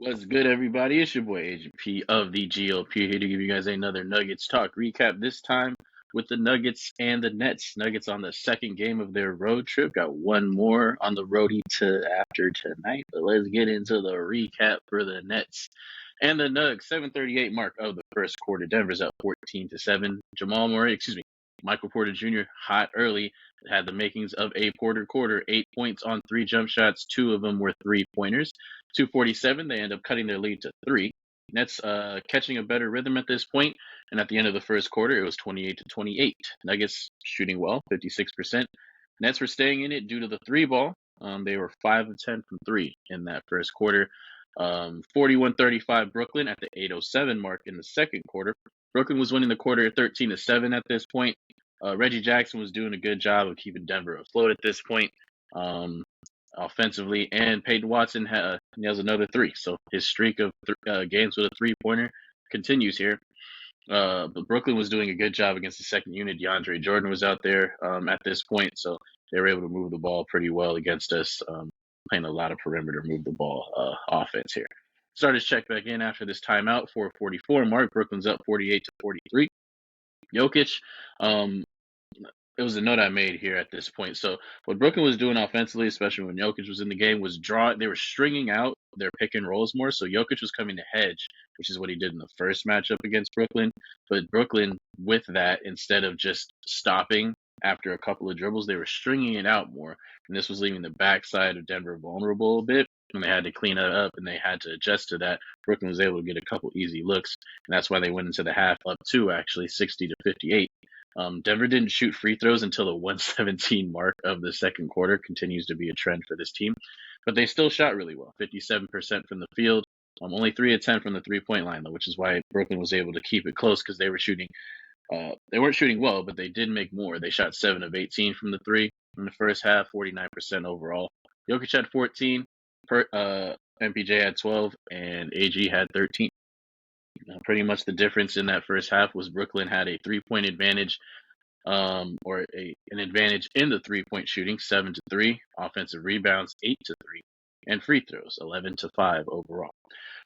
What's good, everybody? It's your boy Agent P of the GOP here to give you guys another Nuggets talk recap. This time with the Nuggets and the Nets. Nuggets on the second game of their road trip. Got one more on the roadie to after tonight. But let's get into the recap for the Nets and the Nugs. 7:38 mark of the first quarter. Denver's up 14-7. Jamal Murray, Michael Porter Jr. hot early. Had the makings of a Porter quarter. 8 points on 3 jump shots. 2 of them were 3-pointers. 2:47, they end up cutting their lead to 3. Nets catching a better rhythm at this point, and at the end of the first quarter, it was 28-28. Nuggets shooting well, 56%. Nets were staying in it due to the 3 ball. They were 5 of 10 from 3 in that first quarter. 41-35 Brooklyn at the 8:07 mark in the second quarter. Brooklyn was winning the quarter 13-7 at this point. Reggie Jackson was doing a good job of keeping Denver afloat at this point. Offensively, and Peyton Watson nails another 3. So his streak of games with a 3-pointer continues here. But Brooklyn was doing a good job against the second unit. DeAndre Jordan was out there at this point, so they were able to move the ball pretty well against us, playing a lot of perimeter move the ball offense here. Starters check back in after this timeout. 4:44 mark. Brooklyn's up 48-43. Jokic, it was a note I made here at this point. So what Brooklyn was doing offensively, especially when Jokic was in the game, was they were stringing out their pick and rolls more. So Jokic was coming to hedge, which is what he did in the first matchup against Brooklyn. But Brooklyn, with that, instead of just stopping after a couple of dribbles, they were stringing it out more. And this was leaving the backside of Denver vulnerable a bit. And they had to clean it up and they had to adjust to that. Brooklyn was able to get a couple easy looks. And that's why they went into the half up 2, actually, 60-58. Denver didn't shoot free throws until the 117 mark of the second quarter. Continues to be a trend for this team. But they still shot really well, 57% from the field. Only 3 of 10 from the three-point line, though, which is why Brooklyn was able to keep it close because they were shooting. They weren't shooting well, but they did make more. They shot 7 of 18 from the 3 in the first half, 49% overall. Jokic had 14, MPJ had 12, and AG had 13. Pretty much the difference in that first half was Brooklyn had a 3-point advantage, or an advantage in the 3-point shooting, 7-3, offensive rebounds 8-3, and free throws 11-5 overall.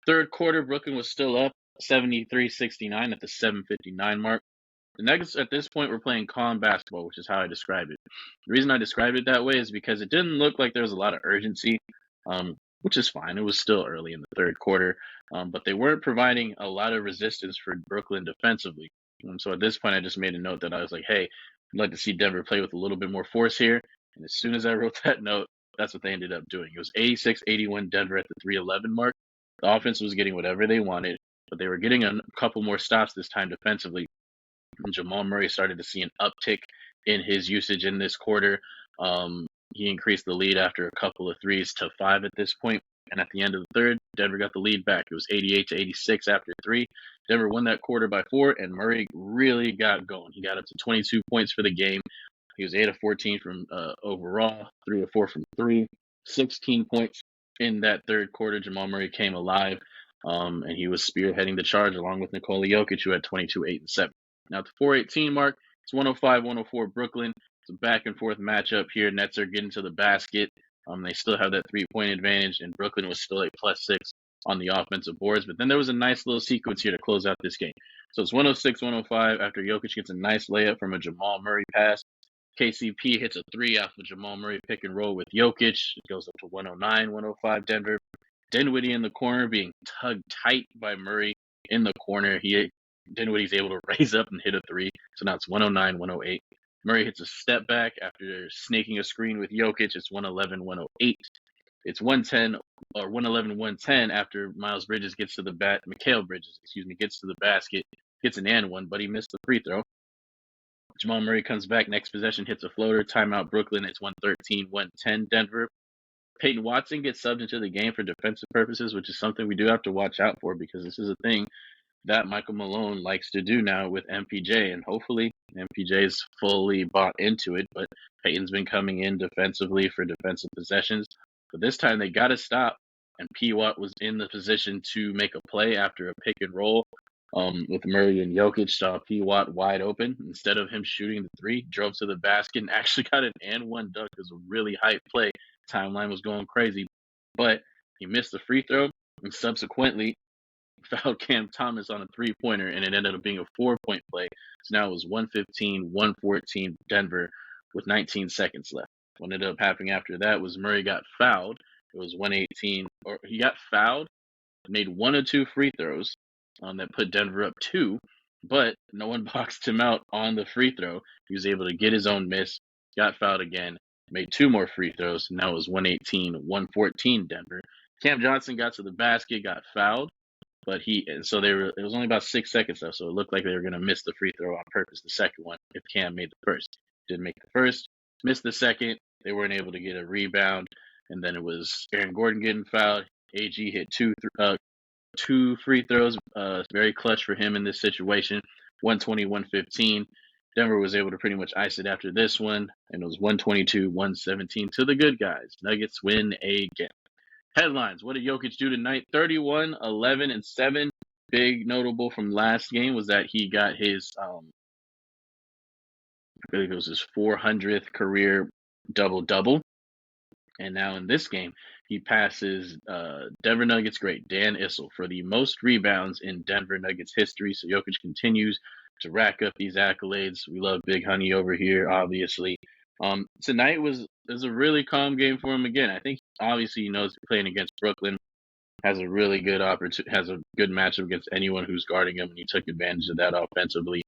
Third quarter, Brooklyn was still up 73-69 at the 7:59 mark. The Nuggets at this point were playing calm basketball, which is how I described it. The reason I described it that way is because it didn't look like there was a lot of urgency, which is fine. It was still early in the third quarter, but they weren't providing a lot of resistance for Brooklyn defensively. So at this point, I just made a note that I was like, hey, I'd like to see Denver play with a little bit more force here. And as soon as I wrote that note, that's what they ended up doing. It was 86-81 Denver at the 3:11 mark. The offense was getting whatever they wanted, but they were getting a couple more stops this time defensively. And Jamal Murray started to see an uptick in his usage in this quarter. He increased the lead after a couple of threes to 5 at this point. And at the end of the third, Denver got the lead back. It was 88-86 after 3. Denver won that quarter by 4, and Murray really got going. He got up to 22 points for the game. He was 8 of 14 from overall, 3 of 4 from 3, 16 points in that third quarter. Jamal Murray came alive, and he was spearheading the charge along with Nikola Jokic, who had 22, 8, and 7. Now, at the 4:18 mark, it's 105-104 Brooklyn. It's a back-and-forth matchup here. Nets are getting to the basket. They still have that 3-point advantage, and Brooklyn was still a +6 on the offensive boards. But then there was a nice little sequence here to close out this game. So it's 106-105 after Jokic gets a nice layup from a Jamal Murray pass. KCP hits a 3 off of Jamal Murray pick and roll with Jokic. It goes up to 109-105 Denver. Dinwiddie in the corner being tugged tight by Murray in the corner. Dinwiddie's able to raise up and hit a 3. So now it's 109-108. Murray hits a step back after snaking a screen with Jokic. It's 111-108. It's 111-110 after Miles Bridges gets to the Mikal Bridges, gets to the basket, gets an and one, but he missed the free throw. Jamal Murray comes back next possession, hits a floater, timeout Brooklyn. It's 113-110 Denver. Peyton Watson gets subbed into the game for defensive purposes, which is something we do have to watch out for because this is a thing that Michael Malone likes to do now with MPJ, and hopefully MPJ's fully bought into it, but Peyton's been coming in defensively for defensive possessions. But this time they got to stop, and PWat was in the position to make a play after a pick and roll with Murray and Jokic. Saw PWat wide open. Instead of him shooting the 3, drove to the basket and actually got an and one dunk. It was a really hype play. Timeline was going crazy, but he missed the free throw. and subsequently fouled Cam Thomas on a three-pointer, and it ended up being a 4-point play. So now it was 115, 114 Denver with 19 seconds left. What ended up happening after that was Murray got fouled. It was 118, or he got fouled, made one or two free throws that put Denver up two, but no one boxed him out on the free throw. He was able to get his own miss, got fouled again, made two more free throws, and now it was 118, 114 Denver. Cam Johnson got to the basket, got fouled, but it was only about 6 seconds left, so it looked like they were going to miss the free throw on purpose, the second one, if Cam made the first. Didn't make the first, missed the second. They weren't able to get a rebound, and then it was Aaron Gordon getting fouled. AG hit two free throws, very clutch for him in this situation, 120, 115. Denver was able to pretty much ice it after this one, and it was 122, 117 to the good guys. Nuggets win again. Headlines: what did Jokic do tonight? 31, 11, and 7. Big notable from last game was that he got his, I believe it was his 400th career double-double. And now in this game, he passes Denver Nuggets great Dan Issel for the most rebounds in Denver Nuggets history. So Jokic continues to rack up these accolades. We love Big Honey over here, obviously. Tonight was a really calm game for him again. I think obviously he knows playing against Brooklyn has a really good has a good matchup against anyone who's guarding him, and he took advantage of that offensively.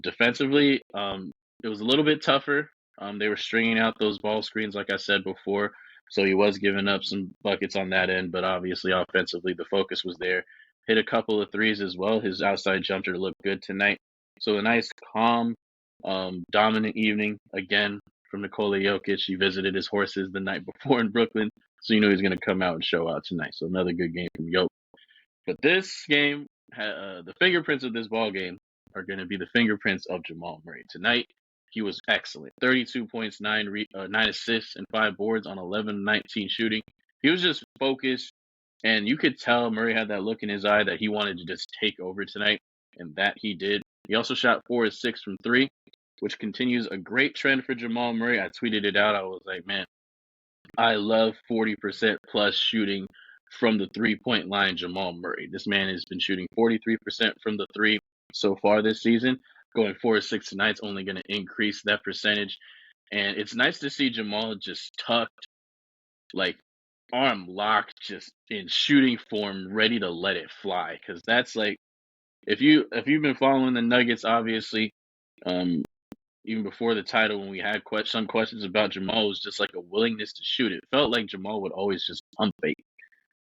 Defensively, it was a little bit tougher. They were stringing out those ball screens, like I said before, so he was giving up some buckets on that end, but obviously offensively, the focus was there. Hit a couple of threes as well. His outside jumper looked good tonight. So a nice, calm, dominant evening again from Nikola Jokic. He visited his horses the night before in Brooklyn, so you know he's going to come out and show out tonight. So another good game from Jokic. But this game, the fingerprints of this ball game are going to be the fingerprints of Jamal Murray. Tonight, he was excellent. 32 points, 9 assists, and 5 boards on 11-19 shooting. He was just focused, and you could tell Murray had that look in his eye that he wanted to just take over tonight, and that he did. He also shot 4 of 6 from 3, which continues a great trend for Jamal Murray. I tweeted it out. I was like, man, I love 40% plus shooting from the three-point line, Jamal Murray. This man has been shooting 43% from the three so far this season. Going 4 or 6 tonight's only going to increase that percentage. And it's nice to see Jamal just tucked, like arm locked, just in shooting form, ready to let it fly. Because that's like, if you've been following the Nuggets, obviously, even before the title, when we had some questions about Jamal, it was just like a willingness to shoot. It felt like Jamal would always just pump fake,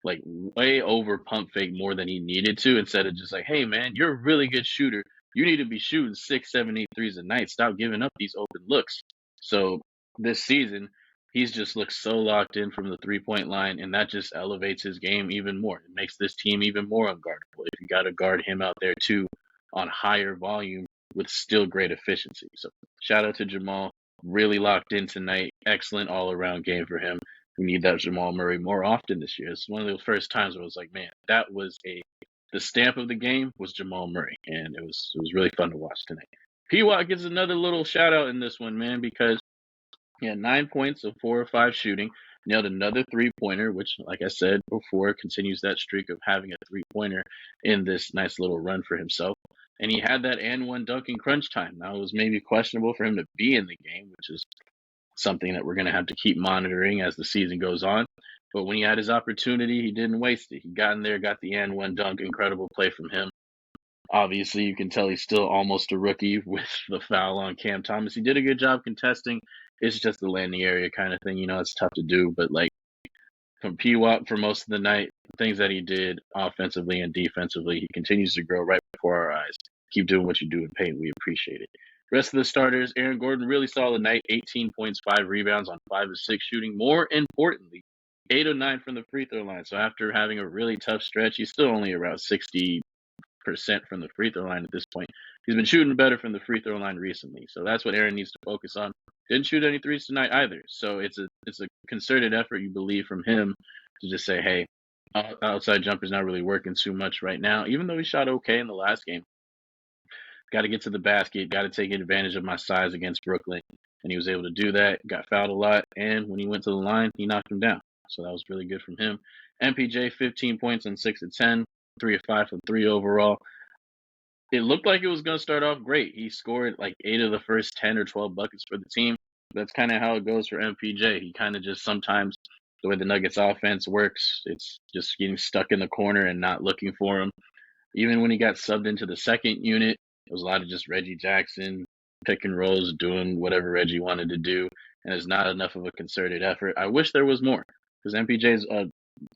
like way over pump fake more than he needed to, instead of just like, hey man, you're a really good shooter. You need to be shooting 6, 7, 8 threes a night. Stop giving up these open looks. So this season, he's just looked so locked in from the 3-point line, and that just elevates his game even more. It makes this team even more unguardable if you got to guard him out there too on higher volume with still great efficiency. So shout out to Jamal. Really locked in tonight. Excellent all-around game for him. We need that Jamal Murray more often this year. It's one of those first times where I was like, man, that was the stamp of the game was Jamal Murray, and it was really fun to watch tonight. PWat gets another little shout out in this one, man, because he had 9 points of 4 or 5 shooting, nailed another 3-pointer, which, like I said before, continues that streak of having a 3-pointer in this nice little run for himself. And he had that and one dunk in crunch time. Now, it was maybe questionable for him to be in the game, which is something that we're going to have to keep monitoring as the season goes on. But when he had his opportunity, he didn't waste it. He got in there, got the and one dunk. Incredible play from him. Obviously, you can tell he's still almost a rookie with the foul on Cam Thomas. He did a good job contesting. It's just the landing area kind of thing. You know, it's tough to do. But, like, from PWat for most of the night, the things that he did offensively and defensively, he continues to grow right before our eyes. Keep doing what you do in paint. We appreciate it. Rest of the starters, Aaron Gordon, really solid night. 18 points, 5 rebounds on 5 of 6 shooting. More importantly, 8 of 9 from the free throw line. So after having a really tough stretch, he's still only around 60% from the free throw line at this point. He's been shooting better from the free throw line recently. So that's what Aaron needs to focus on. Didn't shoot any threes tonight either. So it's a concerted effort, you believe, from him to just say, hey, outside jumper's not really working too much right now, even though he shot okay in the last game. Got to get to the basket, got to take advantage of my size against Brooklyn. And he was able to do that, got fouled a lot, and when he went to the line, he knocked him down. so that was really good from him. MPJ, 15 points on 6 of 10, 3 of 5 from 3 overall. It looked like it was going to start off great. He scored like 8 of the first 10 or 12 buckets for the team. That's kind of how it goes for MPJ. He kind of just sometimes, the way the Nuggets offense works, it's just getting stuck in the corner and not looking for him. Even when he got subbed into the second unit, it was a lot of just Reggie Jackson, pick and rolls, doing whatever Reggie wanted to do, and it's not enough of a concerted effort. I wish there was more, because MPJ is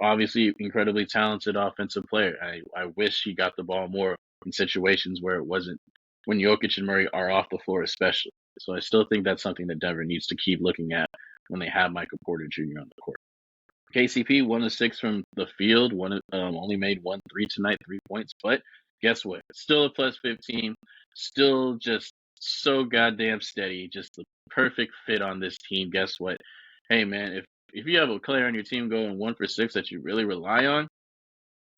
obviously incredibly talented offensive player. I wish he got the ball more in situations where it wasn't, when Jokic and Murray are off the floor especially. So I still think that's something that Denver needs to keep looking at when they have Michael Porter Jr. on the court. KCP, 1 of 6 from the field, only made 1 3 tonight, 3 points. But guess what? Still a plus 15. Still just so goddamn steady. Just the perfect fit on this team. Guess what? Hey, man, if you have a player on your team going 1 for 6 that you really rely on,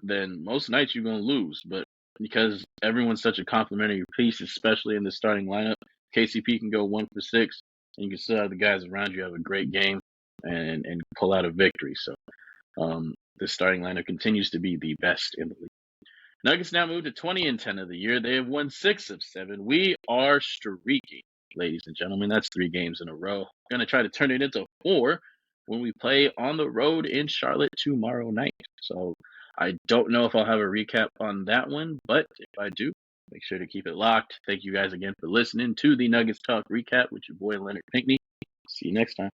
then most nights you're going to lose. But because everyone's such a complimentary piece, especially in the starting lineup, KCP can go 1 for 6, and you can still have the guys around you have a great game and pull out a victory. So the starting lineup continues to be the best in the league. Nuggets now move to 20 and 10 of the year. They have won 6 of 7. We are streaking, ladies and gentlemen. That's 3 games in a row. Going to try to turn it into 4 when we play on the road in Charlotte tomorrow night. So I don't know if I'll have a recap on that one, but if I do, make sure to keep it locked. Thank you guys again for listening to the Nuggets Talk Recap with your boy Leonard Pinckney. See you next time.